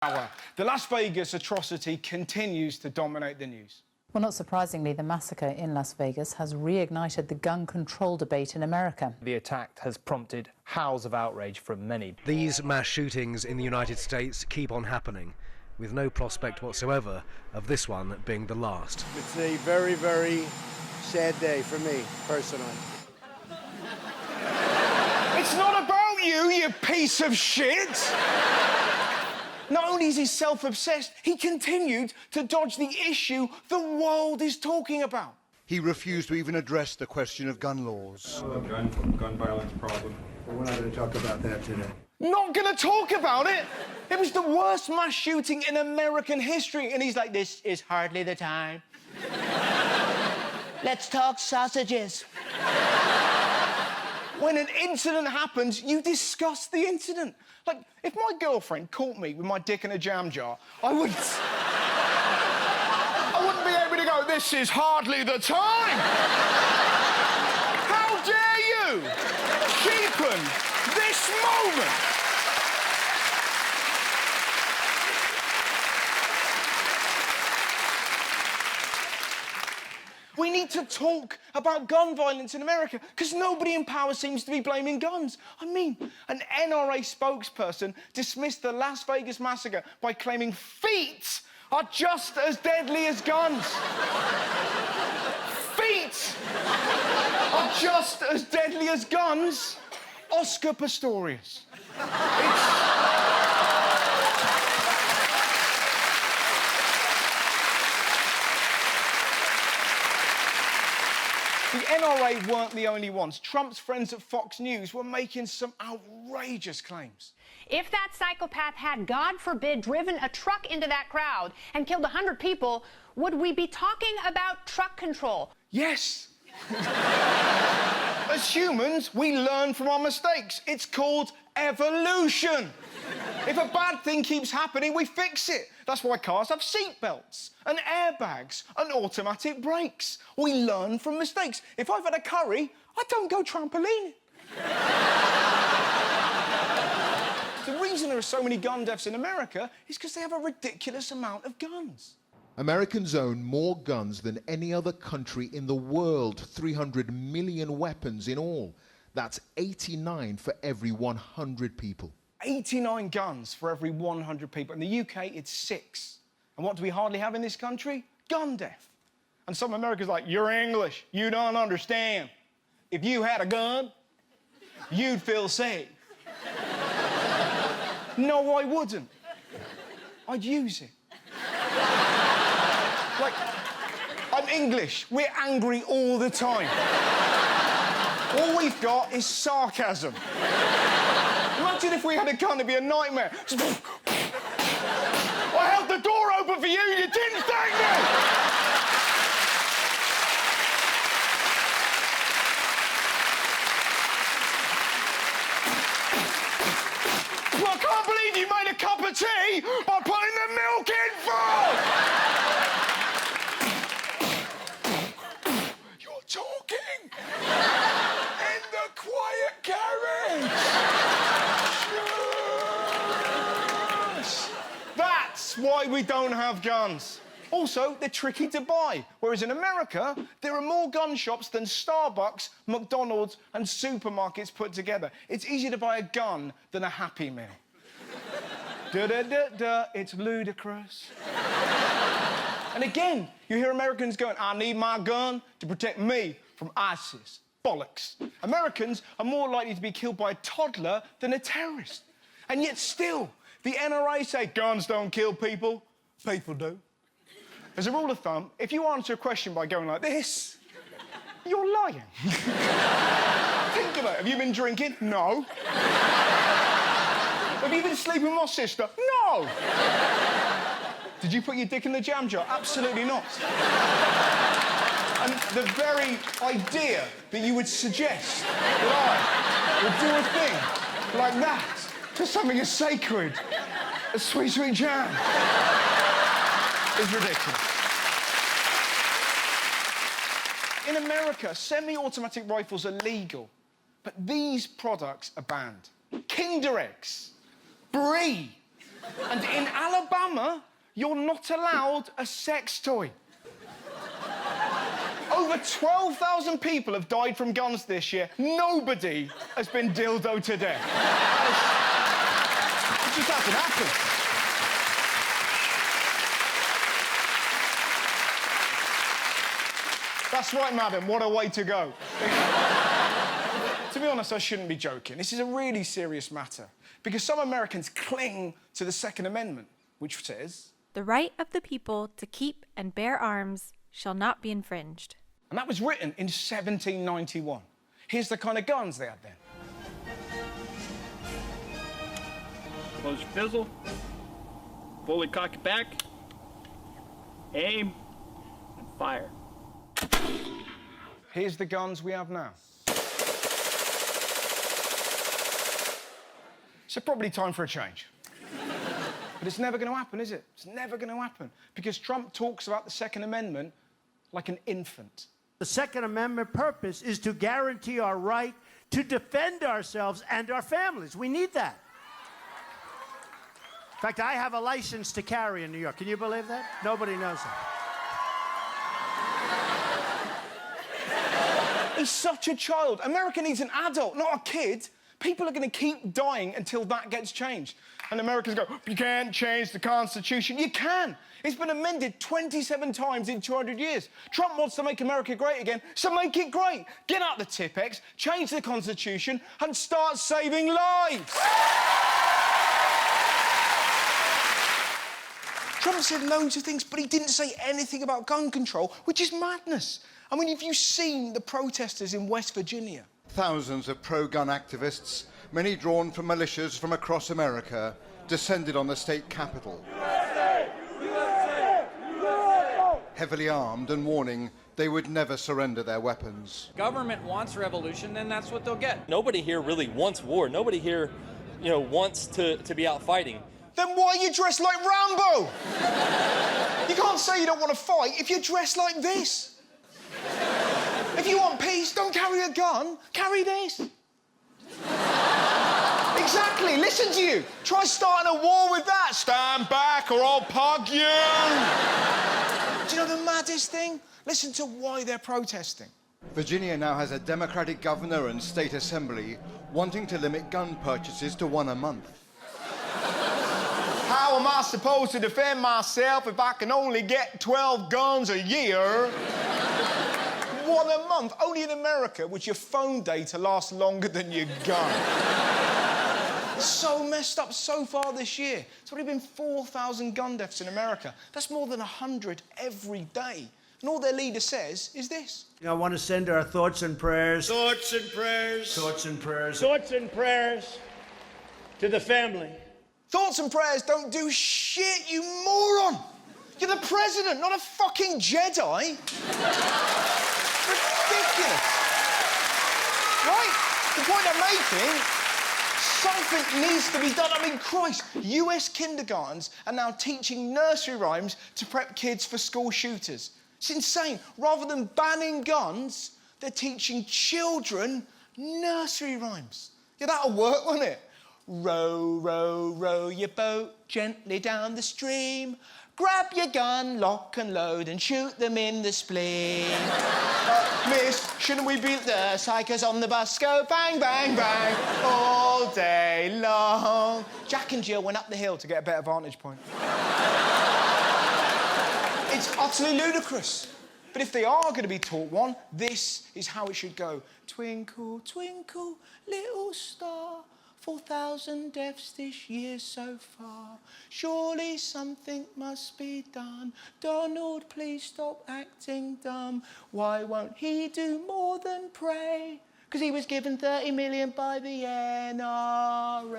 The Las Vegas atrocity continues to dominate the news. Well, not surprisingly, the massacre in Las Vegas has reignited the gun control debate in America. The attack has prompted howls of outrage from many. These mass shootings in the United States keep on happening, with no prospect whatsoever of this one being the last. It's a very, very sad day for me, personally. It's not about you piece of shit! Not only is he self-obsessed, he continued to dodge the issue the world is talking about. He refused to even address the question of gun laws. Gun violence problem. But we're not going to talk about that today. Not gonna talk about it? It was the worst mass shooting in American history, and he's like, this is hardly the time. Let's talk sausages. When an incident happens, you discuss the incident. Like, if my girlfriend caught me with my dick in a jam jar, I wouldn't be able to go, this is hardly the time! How dare you cheapen this moment? We need to talk about gun violence in America because nobody in power seems to be blaming guns. I mean, an NRA spokesperson dismissed the Las Vegas massacre by claiming feet are just as deadly as guns. Feet are just as deadly as guns. Oscar Pistorius. The NRA weren't the only ones. Trump's friends at Fox News were making some outrageous claims. If that psychopath had, God forbid, driven a truck into that crowd and killed 100 people, would we be talking about truck control? Yes. As humans, we learn from our mistakes. It's called evolution. If a bad thing keeps happening, we fix it. That's why cars have seat belts and airbags and automatic brakes. We learn from mistakes. If I've had a curry, I don't go trampolining. The reason there are so many gun deaths in America is because they have a ridiculous amount of guns. Americans own more guns than any other country in the world. 300 million weapons in all. That's 89 for every 100 people. 89 guns for every 100 people. In the UK, it's 6. And what do we hardly have in this country? Gun death. And some Americans are like, you're English, you don't understand. If you had a gun, you'd feel safe. No, I wouldn't. I'd use it. Like, I'm English. We're angry all the time. All we've got is sarcasm. Imagine if we had a gun, it'd be a nightmare. I held the door open for you, you didn't thank me! I can't believe you made a cup of tea by putting the milk in first! You're talking in the quiet carriage! That's why we don't have guns. Also, they're tricky to buy, whereas in America, there are more gun shops than Starbucks, McDonald's and supermarkets put together. It's easier to buy a gun than a Happy Meal. Da-da-da-da, it's ludicrous. And again, you hear Americans going, I need my gun to protect me from ISIS. Bollocks. Americans are more likely to be killed by a toddler than a terrorist. And yet still, the NRA say guns don't kill people. People do. As a rule of thumb, if you answer a question by going like this, you're lying. Think about it. Have you been drinking? No. Have you been sleeping with my sister? No. Did you put your dick in the jam jar? Absolutely not. And the very idea that you would suggest that I would do a thing like that to something as sacred as sweet, sweet jam is ridiculous. In America, semi-automatic rifles are legal, but these products are banned. Kinder Eggs, Brie, And in Alabama, you're not allowed a sex toy. Over 12,000 people have died from guns this year. Nobody has been dildoed to death. It just hasn't happened. That's right, madam. What a way to go. To be honest, I shouldn't be joking. This is a really serious matter because some Americans cling to the Second Amendment, which says... The right of the people to keep and bear arms shall not be infringed. And that was written in 1791. Here's the kind of guns they had then. Close your fizzle. Fully cock it back. Aim. And fire. Here's the guns we have now. So probably time for a change. But it's never going to happen, is it? It's never going to happen. Because Trump talks about the Second Amendment like an infant. The Second Amendment purpose is to guarantee our right to defend ourselves and our families. We need that. In fact, I have a license to carry in New York. Can you believe that? Nobody knows that. He's such a child. America needs an adult, not a kid. People are going to keep dying until that gets changed. And Americans go, you can't change the Constitution. You can. It's been amended 27 times in 200 years. Trump wants to make America great again, so make it great. Get out the Tipex, change the Constitution, and start saving lives. Trump said loads of things, but he didn't say anything about gun control, which is madness. I mean, have you seen the protesters in West Virginia? Thousands of pro-gun activists, many drawn from militias from across America, descended on the state capitol. Heavily armed and warning they would never surrender their weapons. Government wants revolution, then that's what they'll get. Nobody here really wants war. Nobody here, wants to be out fighting. Then why are you dressed like Rambo? You can't say you don't want to fight if you're dressed like this. If you want peace, don't carry a gun, carry this. Exactly, listen to you. Try starting a war with that. Stand back or I'll pug you. Do you know the maddest thing? Listen to why they're protesting. Virginia now has a Democratic governor and state assembly wanting to limit gun purchases to one a month. How am I supposed to defend myself if I can only get 12 guns a year? One a month. Only in America would your phone data last longer than your gun. It's so messed up so far this year. It's already been 4,000 gun deaths in America. That's more than 100 every day. And all their leader says is this. I want to send our thoughts and prayers. Thoughts and prayers. Thoughts and prayers. Thoughts and prayers to the family. Thoughts and prayers don't do shit, you moron! You're the president, not a fucking Jedi. Ridiculous. Right? The point I'm making, something needs to be done. I mean, Christ, US kindergartens are now teaching nursery rhymes to prep kids for school shooters. It's insane. Rather than banning guns, they're teaching children nursery rhymes. Yeah, that'll work, won't it? Row, row, row your boat gently down the stream. Grab your gun, lock and load, and shoot them in the spleen. Miss, shouldn't we beat the psychos on the bus? Go bang, bang, bang, all day long. Jack and Jill went up the hill to get a better vantage point. It's utterly ludicrous. But if they are going to be taught one, this is how it should go. Twinkle, twinkle, little star, 4,000 deaths this year so far. Surely something must be done. Donald, please stop acting dumb. Why won't he do more than pray? Because he was given 30 million by the NRA.